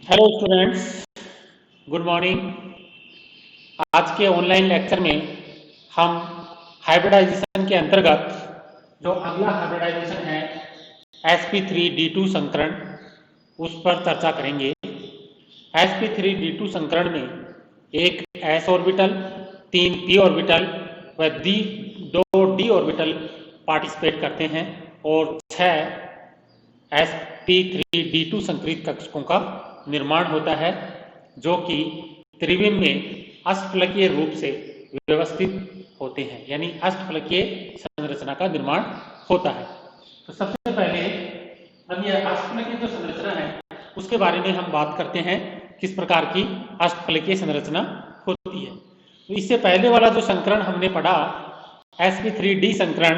Hello students, good morning. आज के online lecture में हम हाइब्रिडाइजेशन के अंतर्गत जो अगला हाइब्रिडाइजेशन है sp3d2 संकरण, उस पर चर्चा करेंगे। sp3d2 संकरण में एक s ऑर्बिटल, 3 p ऑर्बिटल व 2 d ऑर्बिटल पार्टिसिपेट करते हैं और 6 sp3d2 संकरित कक्षकों का निर्माण होता है, जो कि त्रिविम में अष्टफलकीय रूप से व्यवस्थित होते हैं, यानी अष्टफलकीय संरचना का निर्माण होता है। तो सबसे पहले हम यह अष्टफलकीय जो संरचना है उसके बारे में हम बात करते हैं, किस प्रकार की अष्टफलकीय संरचना होती है। तो इससे पहले वाला जो संकरण हमने पढ़ा sp3d संकरण,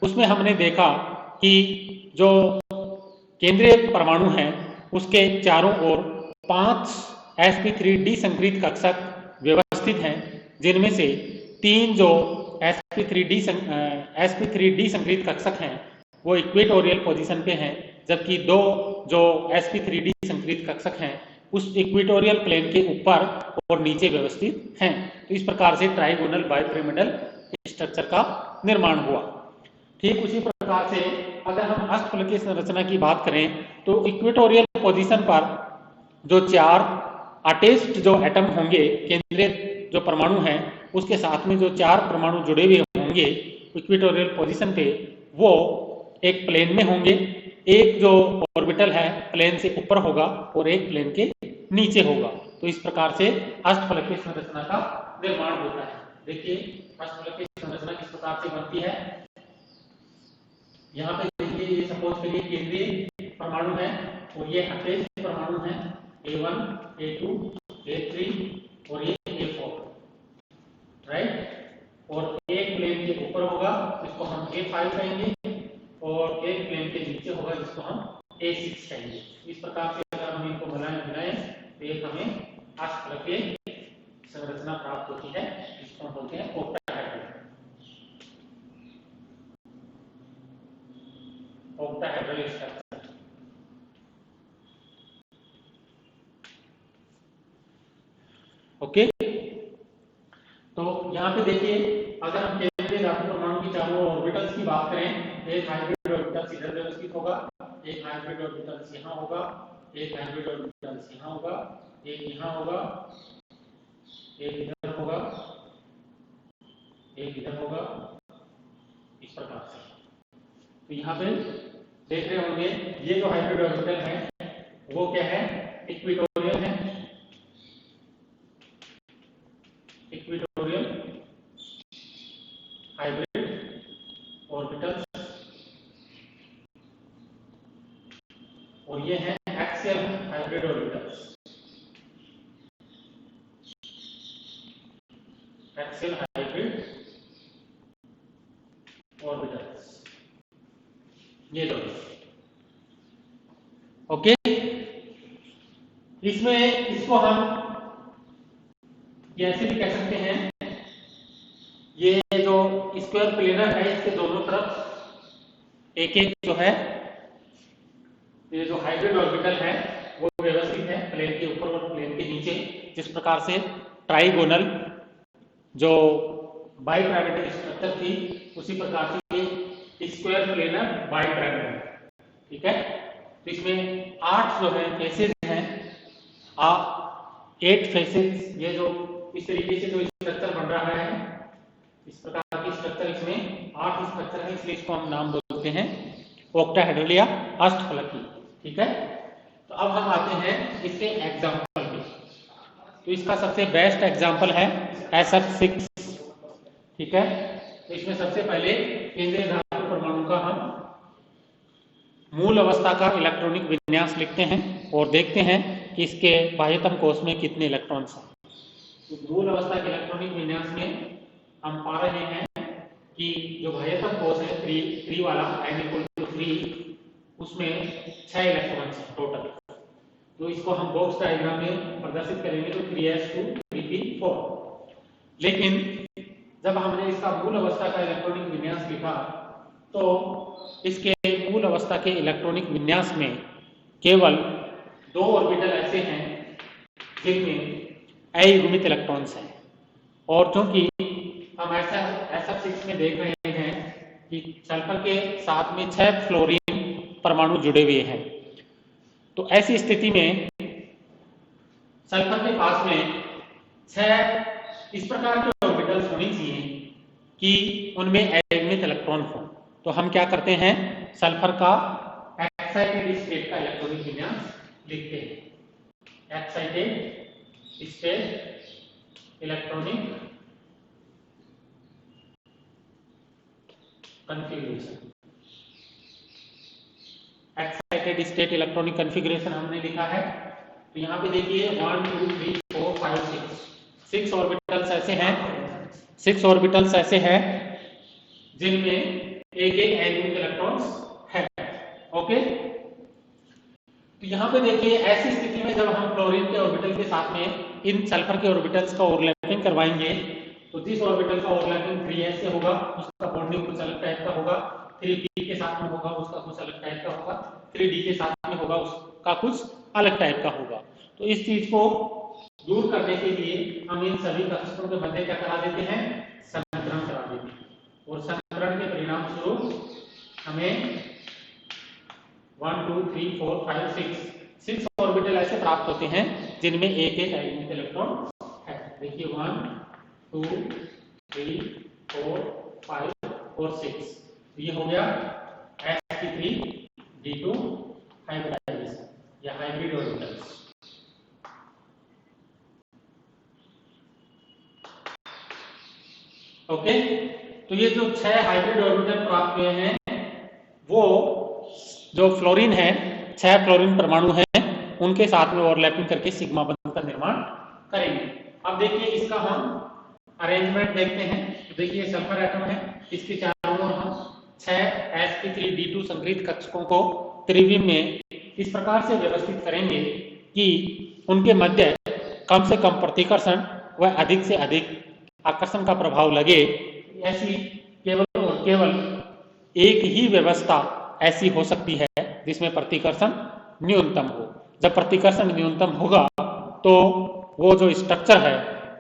उसमें हमने देखा कि जो केंद्रीय परमाणु हैं उसके चारों ओर 5 sp3d संकरित कक्षक व्यवस्थित हैं, जिनमें से 3 जो sp3d संकरित कक्षक हैं वो इक्वेटोरियल पोजीशन पे हैं, जबकि 2 जो sp3d संकरित कक्षक हैं उस इक्वेटोरियल प्लेन के ऊपर और नीचे व्यवस्थित हैं। तो इस प्रकार से ट्राइगोनल बाइपिरामिडल स्ट्रक्चर का निर्माण हुआ। ठीक उसी प्रकार से अगर हम अष्टफलकीय संरचना की बात करें तो इक्वेटोरियल पोजीशन पर जो 4 अटैच्ड जो एटम होंगे, केंद्रीय जो परमाणु हैं उसके साथ में जो 4 परमाणु जुड़े हुए होंगे इक्वेटोरियल पोजीशन पे, वो एक प्लेन में होंगे। एक जो ऑर्बिटल है प्लेन से ऊपर होगा और एक प्लेन के नीचे होगा। तो इस प्रकार से अष्टफलकीय संरचना का निर्माण होता है। देखिए अष्टफलकीय संरचना किस प्रकार से बनती है। यहाँ पे देखिए, ये सपोज करिए केंद्रीय परमाणु है और ये अटैच्ड परमाणु है A1, A2, A3 और ये A4, राइट। और एक प्लेन के ऊपर होगा जिसको हम A5 कहेंगे और एक प्लेन के नीचे होगा जिसको हम A6 कहेंगे। इस प्रकार से अगर हम इनको मिलाएं तो एक हमें अष्टफलकीय संरचना प्राप्त होती है, जिसको हम बोलते हैं ऑक्टाहेड्रल स्ट्रक्चर। ओके, तो यहाँ पे देखिए, अगर हम केंद्रीय धातु परमाणु की चारों ऑर्बिटल्स की बात करें, एक हाइब्रिड ऑर्बिटल इधर व्यवस्थित होगा, एक हाइब्रिड ऑर्बिटल यहाँ होगा, एक हाइब्रिड ऑर्बिटल यहाँ होगा, एक यहाँ होगा, एक इधर होगा, एक इधर होगा, इस प्रकार से। तो यहाँ पे देख रहे होंगे ये जो हाइब्रिड ऑर्बिटल है वो क्या है, इक्वेटोरियल है, इक्वेटोरियल हाइब्रिड ऑर्बिटल, और ये है axial hybrid orbitals, axial hybrid orbitals, ये दो। ओके, इसमें इसको हम ऐसे भी कह सकते हैं, ये जो स्क्वायर प्लेनर है इसके दोनों तरफ एक एक जो है, ये जो हाइब्रिड ऑर्बिटल है वो व्यवस्थित है प्लेन के ऊपर और प्लेन के नीचे। जिस प्रकार से ट्राइगोनल जो बाइपिरामिडल स्ट्रक्चर थी उसी प्रकार से स्क्वायर प्लेनर बाइपिरामिडल, ठीक है। तो इसमें 8 जो है फेसेस हैं, 8 फेसेस। ये जो इस तरीके से जो स्ट्रक्चर बन रहा है, इस प्रकार की स्ट्रक्चर, इसमें 8 स्ट्रक्चर है, इसलिए इसको हम नाम बोलते हैं ऑक्टाहेड्रल या अष्टफलकी, ठीक है। तो अब हम आते हैं इसके एग्जाम्पल पे। तो इसका सबसे बेस्ट एग्जाम्पल है SF6, ठीक है। तो इसमें सबसे पहले केंद्रीय धातु परमाणु का हम मूल अवस्था का इलेक्ट्रॉनिक विन्यास लिखते हैं और देखते हैं कि इसके बाह्यतम कोश में कितने इलेक्ट्रॉन्स हैं। तो मूल अवस्था के इलेक्ट्रॉनिक विन्यास में हम पा रहे हैं कि जो बाह्यतम कोश है 3 वाला n=3, उसमें 6 इलेक्ट्रॉन्स हैं टोटल। तो इसको हम बॉक्स डायग्राम में प्रदर्शित करेंगे तो 3s2 3p4। लेकिन जब हमने इसका मूल अवस्था का इलेक्ट्रॉनिक विन्यास लिखा तो इसके मूल अवस्था के इलेक्ट्रॉनिक विन्यास में केवल दो ऑर्बिटल ऐसे हैं जिनमें अयुग्मित इलेक्ट्रॉन्स हैं, और चूंकि हम ऐसा 6 में देख रहे हैं कि सल्फर के साथ में 6 फ्लोरीन परमाणु जुड़े हुए हैं, तो ऐसी स्थिति में सल्फर के पास में 6 इस प्रकार के ऑर्बिटल्स होनी चाहिए कि उनमें अयुग्मित इलेक्ट्रॉन हो। तो हम क्या करते हैं, सल्फर का एक्साइटेड स्टेट का इलेक्ट्रॉनिक विन्यास लिखते हैं। Excited state electronic configuration. Excited state electronic configuration हमने लिखा है। तो यहाँ पे देखिए 1 2 3 4 5 6 ऑर्बिटल्स ऐसे हैं, 6 ऑर्बिटल्स ऐसे हैं जिनमें एक अयुग्मित इलेक्ट्रॉन्स है। ओके, तो यहाँ पे देखिए ऐसी स्थिति में जब हम फ्लोरीन के ऑर्बिटल के साथ में इन सल्फर के ऑर्बिटल्स का ओवरलैपिंग करवाएंगे, तो जिस ऑर्बिटल का ओवरलैपिंग 3s से होगा उसका बॉन्डिंग कुछ अलग टाइप का होगा, 3p के साथ में होगा उसका कुछ अलग टाइप का होगा, 3d के साथ में होगा उसका कुछ अलग टाइप का होगा। तो इस चीज को दूर करने के लिए हम इन सभी कक्षकों के मध्य क्या करा देते हैं, संकरण करा देते हैं, और संकरण के परिणाम स्वरूप हमें 1 2 3 4 5 6 ऑर्बिटल ऐसे प्राप्त होते हैं जिनमें एक अयुग्मित इलेक्ट्रॉन है। देखिए 1 2 3 4 5 और 6, ये हो गया sp3d2 हाइब्रिडाइजेशन या हाइब्रिड ऑर्बिटल्स। ओके, तो ये जो 6 हाइब्रिड ऑर्बिटल प्राप्त हुए हैं वो जो फ्लोरीन है, 6 फ्लोरीन परमाणु हैं, उनके साथ में ओवरलैपिंग करके सिग्मा बंध का निर्माण करेंगे। अब देखिए इसका हम अरेंजमेंट देखते हैं। तो देखिए सल्फर एटम है, इसके चारों ओर हम 6 sp3d2 संग्रहित कक्षकों को त्रिविम में इस प्रकार से व्यवस्थित करेंगे कि उनके मध्य कम से कम प्रतिकर्षण व अधिक से अधिक आकर्षण का प्रभाव लगे। ऐसी केवल और केवल एक ही व्यवस्था ऐसी हो सकती है जिसमें प्रतिकर्षण न्यूनतम हो। जब प्रतिकर्षण न्यूनतम होगा तो वो जो स्ट्रक्चर है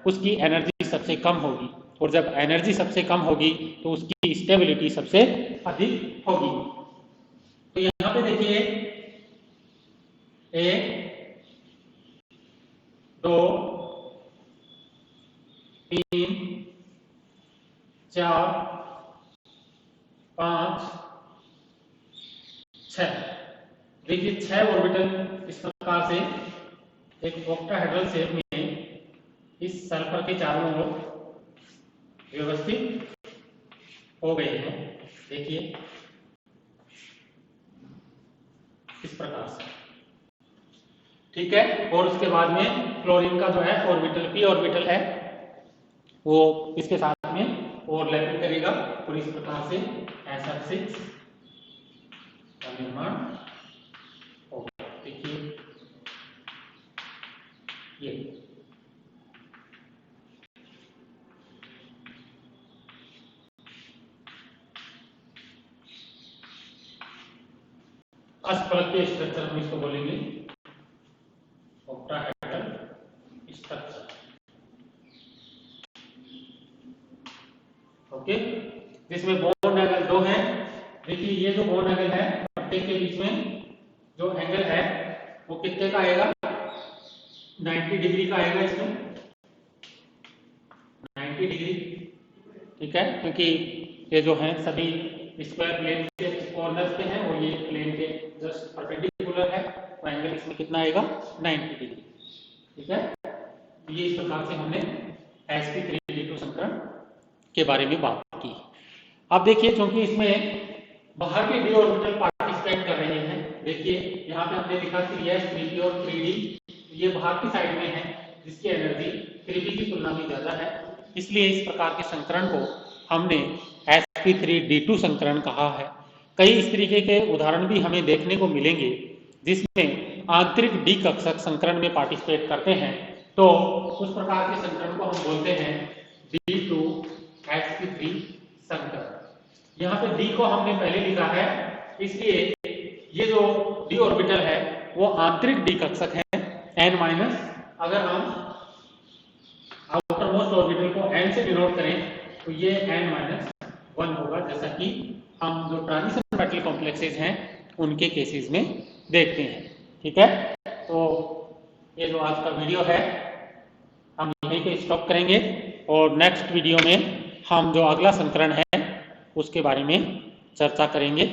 उसकी एनर्जी सबसे कम होगी, और जब एनर्जी सबसे कम होगी तो उसकी स्टेबिलिटी सबसे अधिक होगी। तो यहाँ पे देखिए 1 2 3 4 5 6, देखिए 6 ऑर्बिटल इस प्रकार से एक ऑक्टाहेड्रल शेप में इस सल्फर के चारों ओर व्यवस्थित हो गए हैं। देखिए इस प्रकार से, ठीक है। और उसके बाद में क्लोरीन का जो है ऑर्बिटल p ऑर्बिटल है वो इसके साथ में ओवरलैपिंग करेगा, और इस प्रकार से sf6 का निर्माण होगा। देखिए ये अष्टफलक के स्ट्रक्चर हम इसको बोलेंगे ऑक्टाहेड्रल स्ट्रक्चर। ओके, जिसमें बॉन्ड एंगल 2 है। देखिए ये जो बॉन्ड एंगल है प्रत्येक के बीच में जो एंगल है वो कितने का आएगा, 90 डिग्री का आएगा। इसमें 90 डिग्री, ठीक है, क्योंकि ये जो है सभी स्क्वायर प्लेन के कॉर्नर्स पे हैं और ये प्लेन के जस्ट परपेंडिकुलर है, तो एंगल इसमें कितना आएगा, 90 डिग्री, ठीक है। ये इस प्रकार से हमने sp3d2 संकरण के बारे में बात की। अब देखिए चूंकि इसमें बाहर के d ऑर्बिटल पार्टिसिपेट कर रहे हैं, देखिए यहाँ पे हमने लिखा 3s 3p और 3d, ये बाहर की साइड में है जिसकी एनर्जी 3p की तुलना में ज्यादा है, इसलिए इस प्रकार के संकरण को हमने sp3d2 संकरण कहा है। कई इस तरीके के उदाहरण भी हमें देखने को मिलेंगे जिसमें आंतरिक डी कक्षक संकरण में पार्टिसिपेट करते हैं, तो उस प्रकार के संकरण को हम बोलते हैं d2sp3 संकरण। यहाँ पे d को हमने पहले लिखा है, इसलिए ये जो d ऑर्बिटल है वो आंतरिक डी कक्षक है n माइनस, अगर हम आउटर मोस्ट ऑर्बिटल को n से डिनोट करें तो ये n-1 होगा, जैसा कि हम जो ट्रांजिशन मेटल कॉम्प्लेक्सेस हैं उनके केसेस में देखते हैं। ठीक है, तो ये जो आज का वीडियो है हम यहीं पे स्टॉप करेंगे और नेक्स्ट वीडियो में हम जो अगला संस्करण है उसके बारे में चर्चा करेंगे।